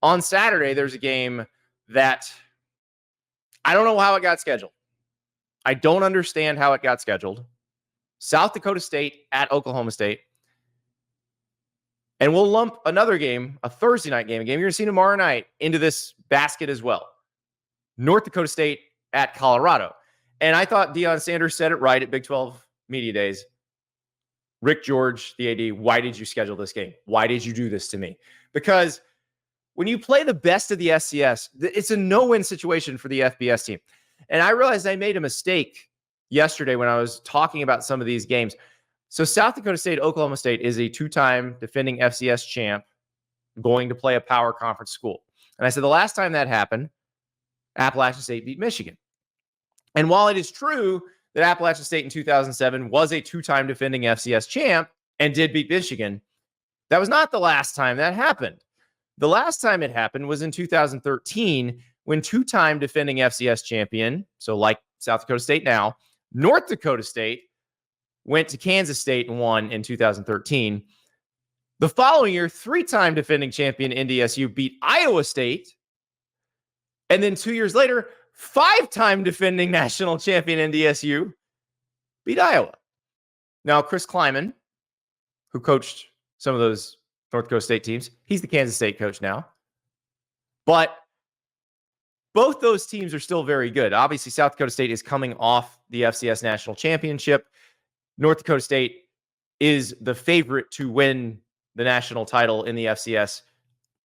On Saturday, there's a game that I don't know how it got scheduled. I don't understand how it got scheduled. South Dakota State at Oklahoma State. And we'll lump another game, a Thursday night game, a game you're going to see tomorrow night, into this basket as well. North Dakota State at Colorado. And I thought Deion Sanders said it right at Big 12 Media Days. Rick George, the AD, why did you schedule this game? Why did you do this to me? Because when you play the best of the FCS, it's a no-win situation for the FBS team. And I realized I made a mistake yesterday when I was talking about some of these games. So South Dakota State, Oklahoma State is a two-time defending FCS champ going to play a power conference school. And I said the last time that happened, Appalachian State beat Michigan. And while it is true that Appalachian State in 2007 was a two-time defending FCS champ and did beat Michigan, that was not the last time that happened. The last time it happened was in 2013 when two-time defending FCS champion, so like South Dakota State now, North Dakota State went to Kansas State and won in 2013. The following year, three-time defending champion NDSU beat Iowa State. And then 2 years later, five-time defending national champion NDSU beat Iowa. Now, Chris Kleiman, who coached some of those North Dakota State teams, he's the Kansas State coach now. But both those teams are still very good. Obviously, South Dakota State is coming off the FCS National Championship. North Dakota State is the favorite to win the national title in the FCS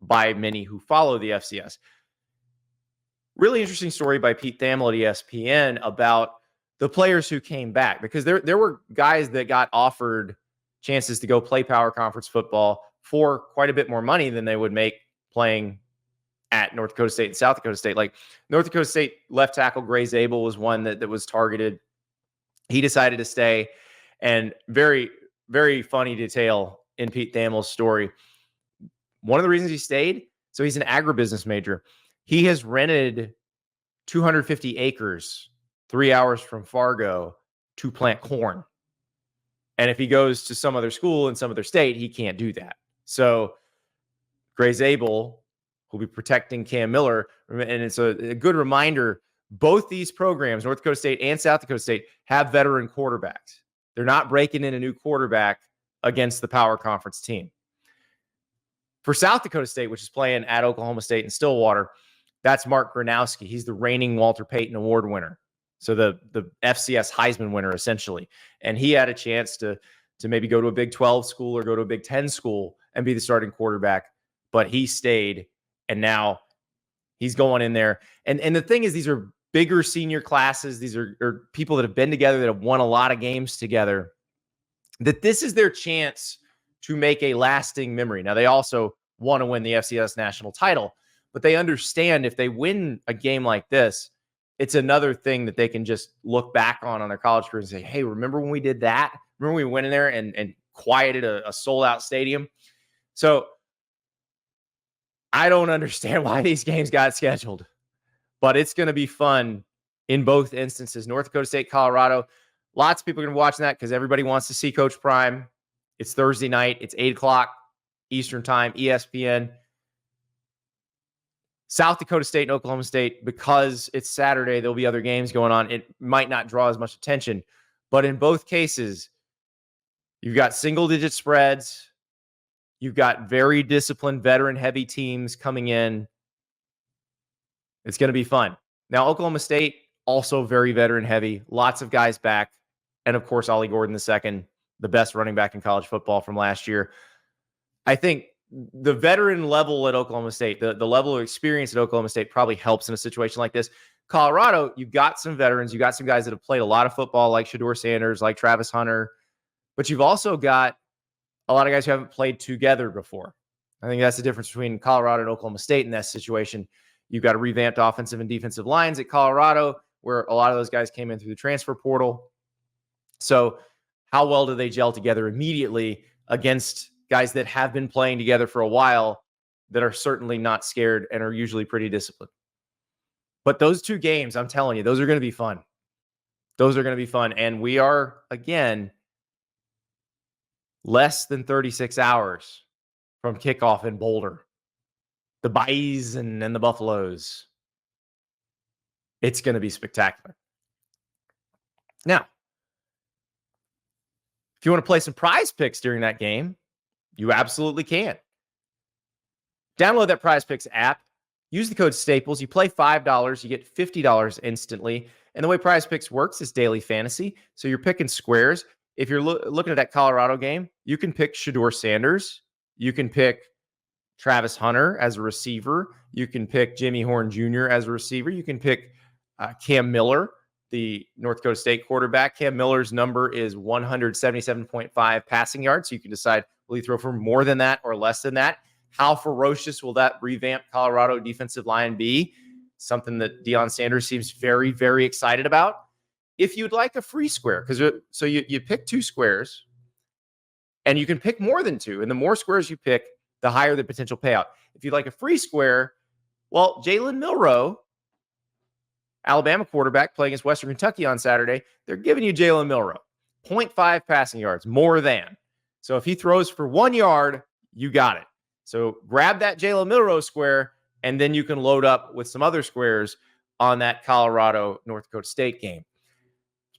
by many who follow the FCS. Really interesting story by Pete Thamel at ESPN about the players who came back, because there were guys that got offered chances to go play power conference football for quite a bit more money than they would make playing at North Dakota State and South Dakota State. Like North Dakota State left tackle Gray Zabel was one that was targeted. He decided to stay. And very, very funny detail in Pete Thamel's story. One of the reasons he stayed, so he's an agribusiness major. He has rented 250 acres, 3 hours from Fargo, to plant corn. And if he goes to some other school in some other state, he can't do that. So Gray Zabel will be protecting Cam Miller. And it's a good reminder, both these programs, North Dakota State and South Dakota State, have veteran quarterbacks. They're not breaking in a new quarterback against the power conference team. For South Dakota State, which is playing at Oklahoma State and Stillwater, that's Mark Gronowski. He's the reigning Walter Payton Award winner. So the FCS Heisman winner, essentially. And he had a chance to maybe go to a Big 12 school or go to a Big 10 school and be the starting quarterback. But he stayed, and now he's going in there. And the thing is, these are bigger senior classes. These are people that have been together, that have won a lot of games together, that this is their chance to make a lasting memory. Now, they also want to win the FCS national title, but they understand if they win a game like this, it's another thing that they can just look back on their college career and say, hey, remember when we did that? Remember when we went in there and quieted a sold-out stadium? So I don't understand why these games got scheduled, but it's going to be fun in both instances. North Dakota State, Colorado, lots of people are going to be watching that because everybody wants to see Coach Prime. It's Thursday night. It's 8 o'clock Eastern time, ESPN. South Dakota State and Oklahoma State, because it's Saturday, there'll be other games going on. It might not draw as much attention, but in both cases, you've got single-digit spreads. You've got very disciplined, veteran-heavy teams coming in. It's going to be fun. Now, Oklahoma State, also very veteran-heavy. Lots of guys back. And, of course, Ollie Gordon II, the best running back in college football from last year. I think the veteran level at Oklahoma State, the level of experience at Oklahoma State probably helps in a situation like this. Colorado, you've got some veterans. You've got some guys that have played a lot of football, like Shedeur Sanders, like Travis Hunter. But you've also got a lot of guys who haven't played together before. I think that's the difference between Colorado and Oklahoma State in that situation. You've got a revamped offensive and defensive lines at Colorado, where a lot of those guys came in through the transfer portal. So how well do they gel together immediately against guys that have been playing together for a while, that are certainly not scared and are usually pretty disciplined? But those two games, I'm telling you, those are going to be fun. Those are going to be fun. And we are, again, less than 36 hours from kickoff in Boulder. the Bison and the Buffaloes. It's going to be spectacular. Now, if you want to play some prize picks during that game, you absolutely can. Download that Prize Picks app. Use the code Staples. You play $5, you get $50 instantly. And the way Prize Picks works is daily fantasy. So you're picking squares. If you're looking at that Colorado game, you can pick Shedeur Sanders. You can pick Travis Hunter as a receiver. You can pick Jimmy Horn Jr. as a receiver. You can pick Cam Miller, the North Dakota State quarterback. Cam Miller's number is 177.5 passing yards. So you can decide, will he throw for more than that or less than that? How ferocious will that revamped Colorado defensive line be? Something that Deion Sanders seems very, very excited about. If you'd like a free square, so you pick 2 squares, and you can pick more than 2. And the more squares you pick, the higher the potential payout. If you'd like a free square, well, Jalen Milroe, Alabama quarterback playing against Western Kentucky on Saturday, they're giving you Jalen Milroe. 0.5 passing yards, more than. So if he throws for 1 yard, you got it. So grab that Jalen Milroe square, and then you can load up with some other squares on that Colorado North Dakota State game.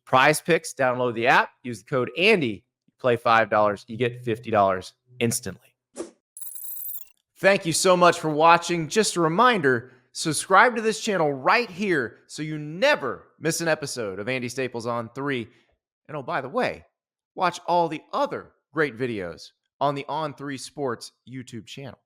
Prize Picks, download the app, use the code Andy, play $5, you get $50 instantly. Thank you so much for watching. Just a reminder, subscribe to this channel right here so you never miss an episode of Andy Staples on 3. And oh, by the way, watch all the other great videos on the On3 Sports YouTube channel.